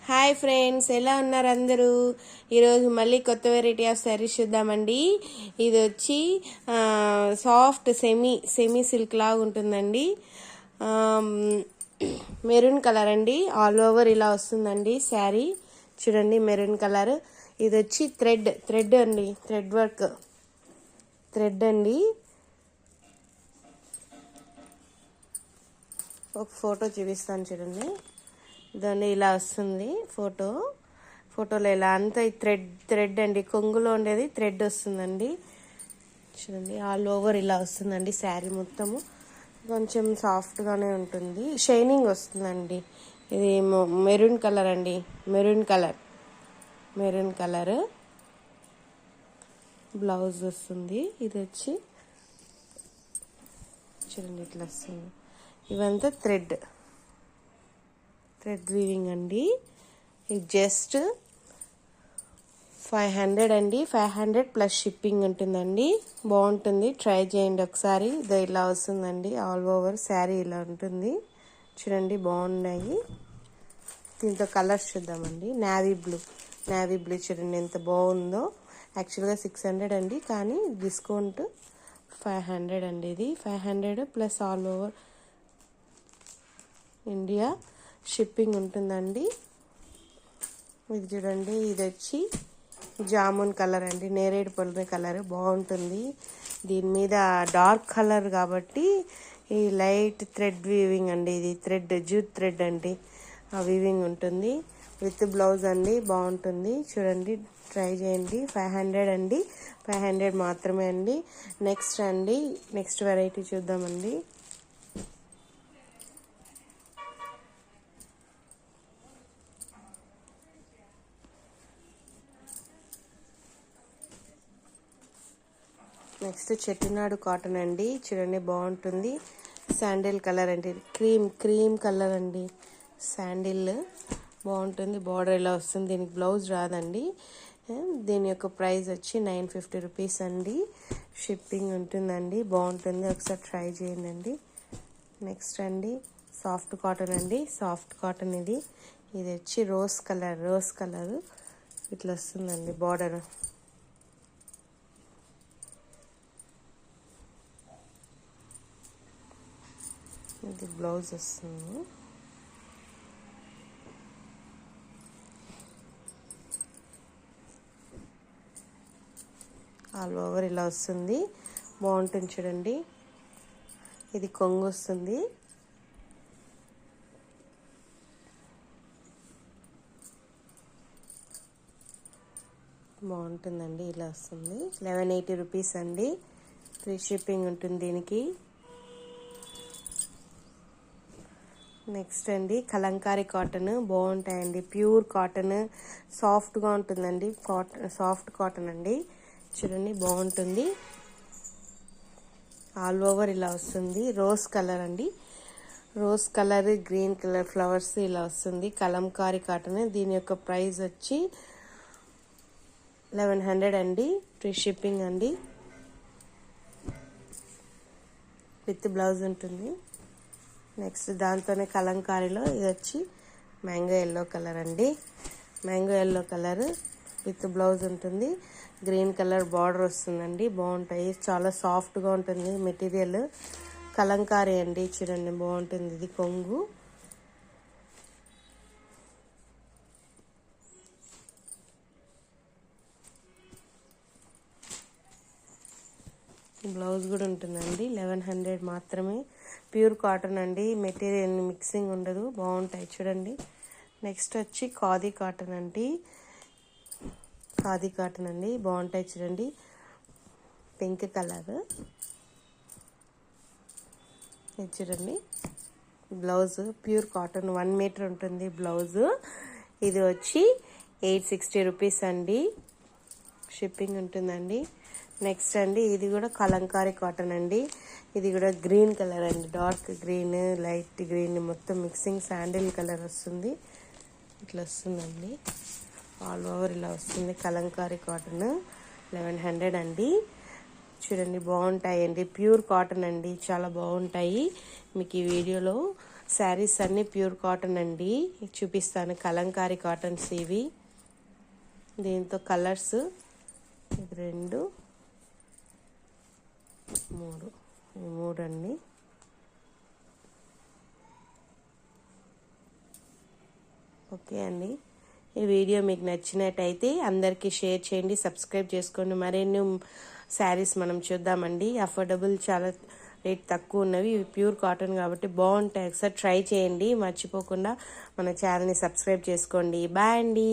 Hi friends, ఎలా ఉన్నారు అందరూ? ఈరోజు మళ్ళీ కొత్త వెరైటీ ఆఫ్ శారీస్ చూద్దామండి. ఇది వచ్చి సాఫ్ట్ సెమీ సిల్క్ లాగా ఉంటుందండి. మెరూన్ కలర్ అండి. ఆల్ ఓవర్ ఇలా వస్తుందండి శారీ. చూడండి, మెరూన్ కలర్. ఇది వచ్చి థ్రెడ్ అండి, థ్రెడ్ వర్క్ థ్రెడ్ అండి. ఒక ఫోటో చూపిస్తాను చూడండి. దాన్ని ఇలా వస్తుంది ఫోటోలో ఇలా అంతా థ్రెడ్ అండి. కొంగులో ఉండేది థ్రెడ్ వస్తుందండి. చూడండి, ఆల్ ఓవర్ ఇలా వస్తుందండి శారీ మొత్తము. కొంచెం సాఫ్ట్గానే ఉంటుంది, షైనింగ్ వస్తుందండి. ఇది మెరూన్ కలర్ అండి, మెరూన్ కలర్ బ్లౌజ్ వస్తుంది. ఇది వచ్చి చూడండి ఇట్లా వస్తుంది. ఇవంతా థ్రెడ్ వీవింగ్ అండి. ఇది జస్ట్ 500 అండి. 500 ప్లస్ షిప్పింగ్ ఉంటుందండి. బాగుంటుంది, ట్రై చేయండి ఒకసారి. ఇది ఇలా వస్తుందండి. ఆల్ ఓవర్ శారీ ఇలా ఉంటుంది. చూడండి, బాగున్నాయి. దీంతో కలర్స్ చూద్దామండి. నావీ బ్లూ చూడండి ఎంత బాగుందో. యాక్చువల్గా 600 అండి, కానీ డిస్కౌంట్ 500 అండి. ఇది 500 plus all over India shipping ఉంటుందండి. ఇది చూడండి, ఇది వచ్చి జామున్ కలర్ అండి, నేరేడు పళ్ళు కలర్. బాగుంటుంది. దీని మీద డార్క్ కలర్ కాబట్టి ఈ లైట్ థ్రెడ్ వీవింగ్ అండి. ఇది జూట్ థ్రెడ్ అండి, ఆ వీవింగ్ ఉంటుంది. విత్ బ్లౌజ్ అండి. బాగుంటుంది, చూడండి, ట్రై చేయండి. 500 అండి, 500 మాత్రమే అండి. నెక్స్ట్ వెరైటీ చూద్దామండి. నెక్స్ట్ చెట్టినాడు కాటన్ అండి. చూడండి, బాగుంటుంది. శాండిల్ కలర్ అండి, క్రీమ్ కలర్ అండి. శాండిల్ బాగుంటుంది. బార్డర్ ఇలా వస్తుంది. దీనికి బ్లౌజ్ రాదండి. దీని యొక్క ప్రైస్ వచ్చి 950 రూపీస్ అండి. షిప్పింగ్ ఉంటుందండి. బాగుంటుంది, ఒకసారి ట్రై చేయండి. నెక్స్ట్ అండి, సాఫ్ట్ కాటన్ అండి. సాఫ్ట్ కాటన్ ఇది వచ్చి రోజ్ కలర్ ఇట్లా వస్తుందండి బార్డర్. ఇది బ్లౌజ్ వస్తుంది. ఆల్ ఓవర్ ఇలా వస్తుంది. బాగుంటుంది, చూడండి. ఇది కొంగు వస్తుంది. బాగుంటుందండి, ఇలా వస్తుంది. 1180 రూపీస్ అండి. ఫ్రీ షిప్పింగ్ ఉంటుంది దీనికి. నెక్స్ట్ అండి, కలంకారీ కాటన్. బాగుంటాయండి, ప్యూర్ కాటన్, సాఫ్ట్గా ఉంటుందండి. సాఫ్ట్ కాటన్ అండి. చూడండి, బాగుంటుంది. ఆల్ ఓవర్ ఇలా వస్తుంది. రోజ్ కలర్ అండి, rose colour, green colour flowers ఇలా వస్తుంది. కలంకారీ కాటన్. దీని యొక్క ప్రైస్ వచ్చి 1100 అండి. ఫ్రీ షిప్పింగ్ అండి. విత్ బ్లౌజ్ ఉంటుంది. నెక్స్ట్ దాంతోనే కలంకారీలో ఇది వచ్చి మ్యాంగో ఎల్లో కలర్ అండి. Mango yellow colour with blouse ఉంటుంది. గ్రీన్ కలర్ బార్డర్ వస్తుందండి. బాగుంటాయి, చాలా సాఫ్ట్గా ఉంటుంది మెటీరియల్. కలంకారీ అండి. చూడండి, బాగుంటుంది. ఇది కొంగు. బ్లౌజ్ కూడా ఉంటుందండి. 1100 మాత్రమే. ప్యూర్ కాటన్ అండి, మెటీరియల్ మిక్సింగ్ ఉండదు. బాగుంటాయి, చూడండి. నెక్స్ట్ వచ్చి ఖాదీ కాటన్ అండి. బాగుంటాయి, చూడండి. Pink colour. ఇది చూడండి, బ్లౌజ్ ప్యూర్ కాటన్ 1 మీటర్ ఉంటుంది బ్లౌజ్. ఇది వచ్చి 860 రూపీస్ అండి. షిప్పింగ్ ఉంటుందండి. నెక్స్ట్ అండి, ఇది కూడా కలంకారీ కాటన్ అండి. ఇది కూడా గ్రీన్ కలర్ అండి, డార్క్ గ్రీన్, లైట్ గ్రీన్ మొత్తం మిక్సింగ్. శాండిల్ కలర్ వస్తుంది. ఇట్లా వస్తుందండి. ఆల్ ఓవర్ ఇలా వస్తుంది. కలంకారీ కాటన్ 1100 అండి. చూడండి, బాగుంటాయండి. ప్యూర్ కాటన్ అండి, చాలా బాగుంటాయి. మీకు ఈ వీడియోలో శారీస్ అన్నీ ప్యూర్ కాటన్ అండి. చూపిస్తాను, కలంకారీ కాటన్స్ ఇవి. దీంతో కలర్స్ 2 3 అండి. ఓకే అండి, ఈ వీడియో మీకు నచ్చినట్టయితే అందరికీ షేర్ చేయండి, సబ్స్క్రైబ్ చేసుకోండి. మరిన్ని శారీస్ మనం చూద్దామండి. అఫోర్డబుల్, చాలా రేట్ తక్కువ ఉన్నవి, ఇవి ప్యూర్ కాటన్ కాబట్టి బాగుంటాయి. ఒకసారి ట్రై చేయండి, మర్చిపోకుండా మన ఛానల్ని సబ్స్క్రైబ్ చేసుకోండి. బాయ్ అండి.